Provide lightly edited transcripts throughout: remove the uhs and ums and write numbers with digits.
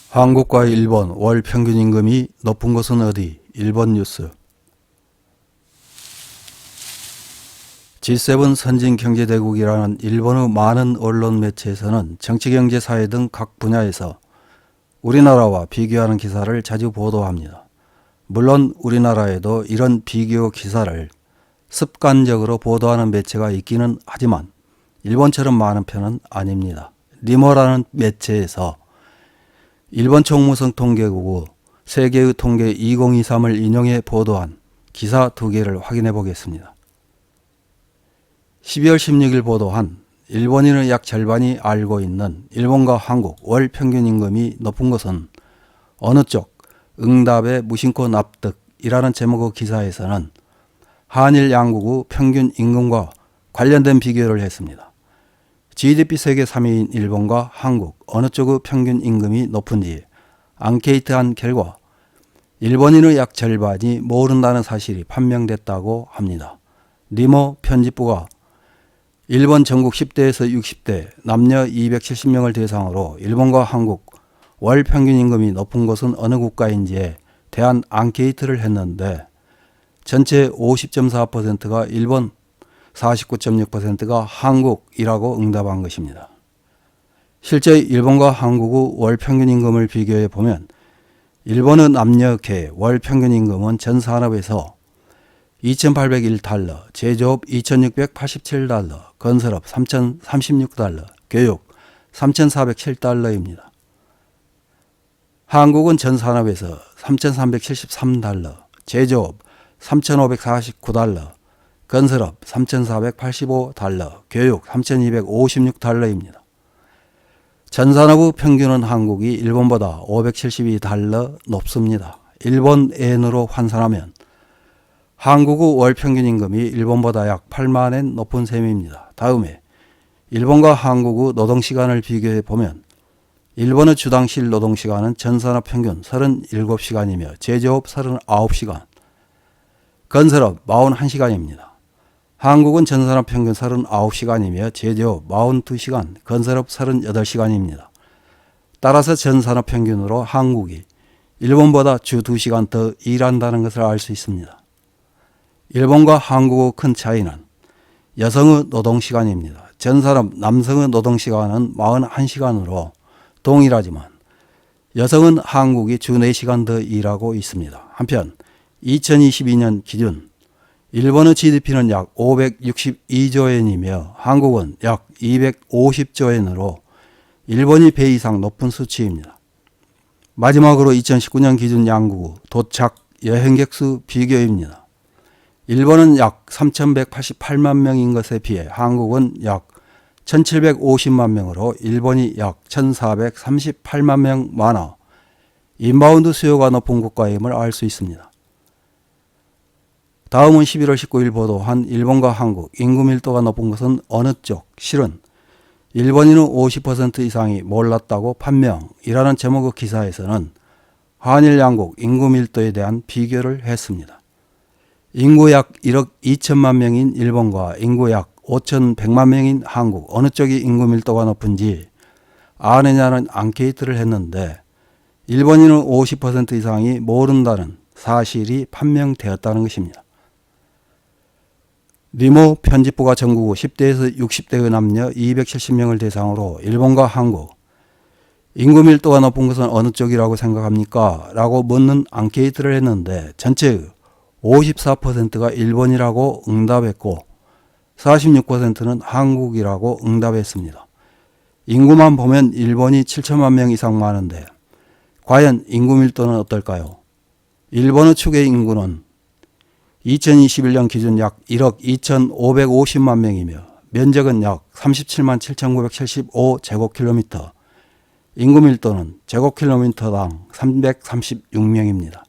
한국과 일본 월 평균 임금이 높은 곳은 어디? 일본 뉴스. G7 선진 경제대국이라는 일본의 많은 언론 매체에서는 정치, 경제, 사회 등 각 분야에서 우리나라와 비교하는 기사를 자주 보도합니다. 물론 우리나라에도 이런 비교 기사를 습관적으로 보도하는 매체가 있기는 하지만 일본처럼 많은 편은 아닙니다. 리모라는 매체에서 일본 총무성 통계국의 세계의 통계 2023을 인용해 보도한 기사 2개를 확인해 보겠습니다. 12월 16일 보도한 일본인의 약 절반이 알고 있는 일본과 한국 월 평균 임금이 높은 것은 어느 쪽? 응답에 무심코 납득이라는 제목의 기사에서는 한일 양국의 평균 임금과 관련된 비교를 했습니다. GDP 세계 3위인 일본과 한국 어느 쪽의 평균 임금이 높은지 앙케이트한 결과 일본인의 약 절반이 모른다는 사실이 판명됐다고 합니다. 리모 편집부가 일본 전국 10대에서 60대 남녀 270명을 대상으로 일본과 한국 월 평균 임금이 높은 곳은 어느 국가인지에 대한 앙케이트를 했는데 전체 50.4%가 일본, 49.6%가 한국이라고 응답한 것입니다. 실제 일본과 한국의 월 평균 임금을 비교해 보면 일본의 남녀 계 월 평균 임금은 전 산업에서 2,801달러, 제조업 2,687달러, 건설업 3,036달러, 교육 3,407달러입니다. 한국은 전 산업에서 3,373달러, 제조업 3,549달러, 건설업 3,485달러, 교육 3,256달러입니다. 전 산업의 평균은 한국이 일본보다 572달러 높습니다. 일본 엔으로 환산하면 한국의 월 평균 임금이 일본보다 약 8만엔 높은 셈입니다. 다음에 일본과 한국의 노동시간을 비교해 보면 일본의 주당실 노동시간은 전산업 평균 37시간이며 제조업 39시간, 건설업 41시간입니다. 한국은 전산업 평균 39시간이며 제조업 42시간, 건설업 38시간입니다. 따라서 전산업 평균으로 한국이 일본보다 주 2시간 더 일한다는 것을 알 수 있습니다. 일본과 한국의 큰 차이는 여성의 노동시간입니다. 전산업 남성의 노동시간은 41시간으로 동일하지만 여성은 한국이 주 4시간 더 일하고 있습니다. 한편 2022년 기준 일본의 GDP는 약 562조 엔이며 한국은 약 250조 엔으로 일본이 배 이상 높은 수치입니다. 마지막으로 2019년 기준 양국의 도착 여행객 수 비교입니다. 일본은 약 3,188만 명인 것에 비해 한국은 약 1,750만 명으로 일본이 약 1,438만 명 많아 인바운드 수요가 높은 국가임을 알 수 있습니다. 다음은 11월 19일 보도한 일본과 한국 인구 밀도가 높은 것은 어느 쪽? 실은 일본인의 50% 이상이 몰랐다고 판명이라는 제목의 기사에서는 한일 양국 인구 밀도에 대한 비교를 했습니다. 인구 약 1억 2천만 명인 일본과 인구 약 5,100만 명인 한국 어느 쪽이 인구 밀도가 높은지 아느냐는 앙케이트를 했는데 일본인의 50% 이상이 모른다는 사실이 판명되었다는 것입니다. 리모 편집부가 전국 10대에서 60대의 남녀 270명을 대상으로 일본과 한국 인구 밀도가 높은 것은 어느 쪽이라고 생각합니까? 라고 묻는 앙케이트를 했는데 전체의 54%가 일본이라고 응답했고 46%는 한국이라고 응답했습니다. 인구만 보면 일본이 7천만 명 이상 많은데 과연 인구 밀도는 어떨까요? 일본의 추계 인구는 2021년 기준 약 1억 2,550만 명이며 면적은 약 37만 7,975 제곱킬로미터, 인구 밀도는 제곱킬로미터당 336명입니다.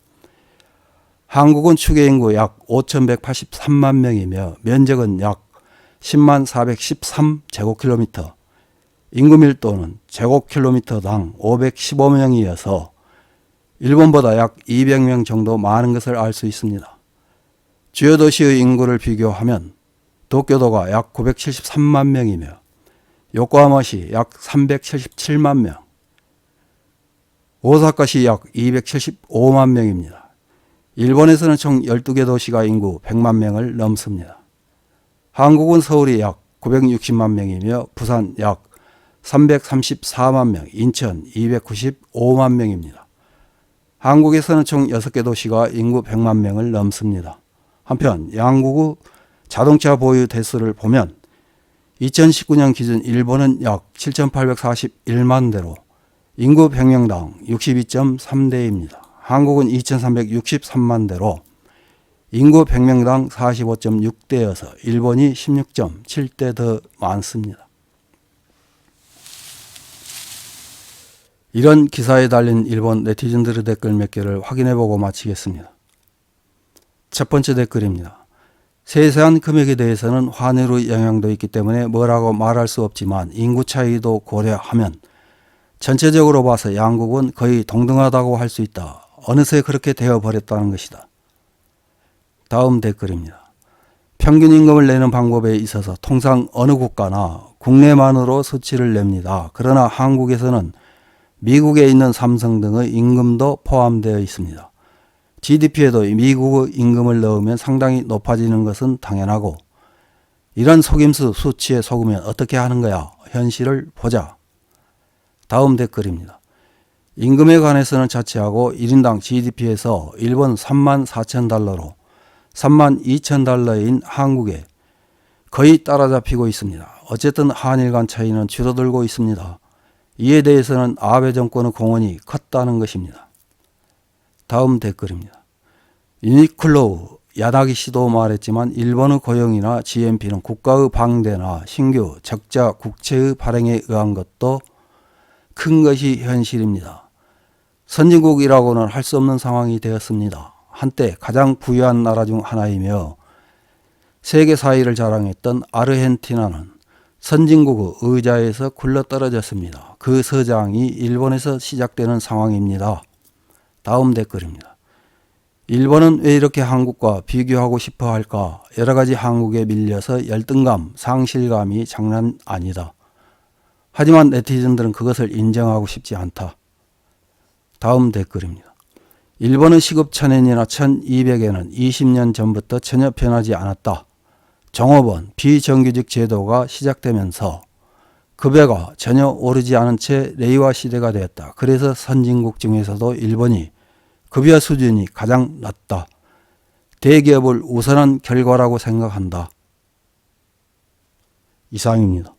한국은 추계 인구 약 5,183만 명이며 면적은 약 10만 413 제곱킬로미터, 인구 밀도는 제곱킬로미터당 515명이어서 일본보다 약 200명 정도 많은 것을 알 수 있습니다. 주요 도시의 인구를 비교하면 도쿄도가 약 973만 명이며 요코하마시 약 377만 명, 오사카시 약 275만 명입니다. 일본에서는 총 12개 도시가 인구 100만 명을 넘습니다. 한국은 서울이 약 960만 명이며 부산 약 334만 명, 인천 295만 명입니다. 한국에서는 총 6개 도시가 인구 100만 명을 넘습니다. 한편 양국의 자동차 보유 대수를 보면 2019년 기준 일본은 약 7,841만 대로 인구 100명당 62.3대입니다. 한국은 2,363만 대로 인구 100명당 45.6대여서 일본이 16.7대 더 많습니다. 이런 기사에 달린 일본 네티즌들의 댓글 몇 개를 확인해보고 마치겠습니다. 첫 번째 댓글입니다. 세세한 금액에 대해서는 환율의 영향도 있기 때문에 뭐라고 말할 수 없지만 인구 차이도 고려하면 전체적으로 봐서 양국은 거의 동등하다고 할 수 있다. 어느새 그렇게 되어버렸다는 것이다. 다음 댓글입니다. 평균 임금을 내는 방법에 있어서 통상 어느 국가나 국내만으로 수치를 냅니다. 그러나 한국에서는 미국에 있는 삼성 등의 임금도 포함되어 있습니다. GDP에도 미국의 임금을 넣으면 상당히 높아지는 것은 당연하고 이런 속임수 수치에 속으면 어떻게 하는 거야? 현실을 보자. 다음 댓글입니다. 임금에 관해서는 자체하고 1인당 GDP에서 일본 34,000달러로 32,000달러인 한국에 거의 따라잡히고 있습니다. 어쨌든 한일 간 차이는 줄어들고 있습니다. 이에 대해서는 아베 정권의 공헌이 컸다는 것입니다. 다음 댓글입니다. 유니클로 야나기 씨도 말했지만 일본의 고용이나 GNP는 국가의 방대나 신규 적자 국채의 발행에 의한 것도 큰 것이 현실입니다. 선진국이라고는 할 수 없는 상황이 되었습니다. 한때 가장 부유한 나라 중 하나이며 세계 4위를 자랑했던 아르헨티나는 선진국의 의자에서 굴러떨어졌습니다. 그 서장이 일본에서 시작되는 상황입니다. 다음 댓글입니다. 일본은 왜 이렇게 한국과 비교하고 싶어 할까? 여러 가지 한국에 밀려서 열등감, 상실감이 장난 아니다. 하지만 네티즌들은 그것을 인정하고 싶지 않다. 다음 댓글입니다. 일본의 시급 1000엔이나 1200엔은 20년 전부터 전혀 변하지 않았다. 종업원, 비정규직 제도가 시작되면서 급여가 전혀 오르지 않은 채 레이와 시대가 되었다. 그래서 선진국 중에서도 일본이 급여 수준이 가장 낮다. 대기업을 우선한 결과라고 생각한다. 이상입니다.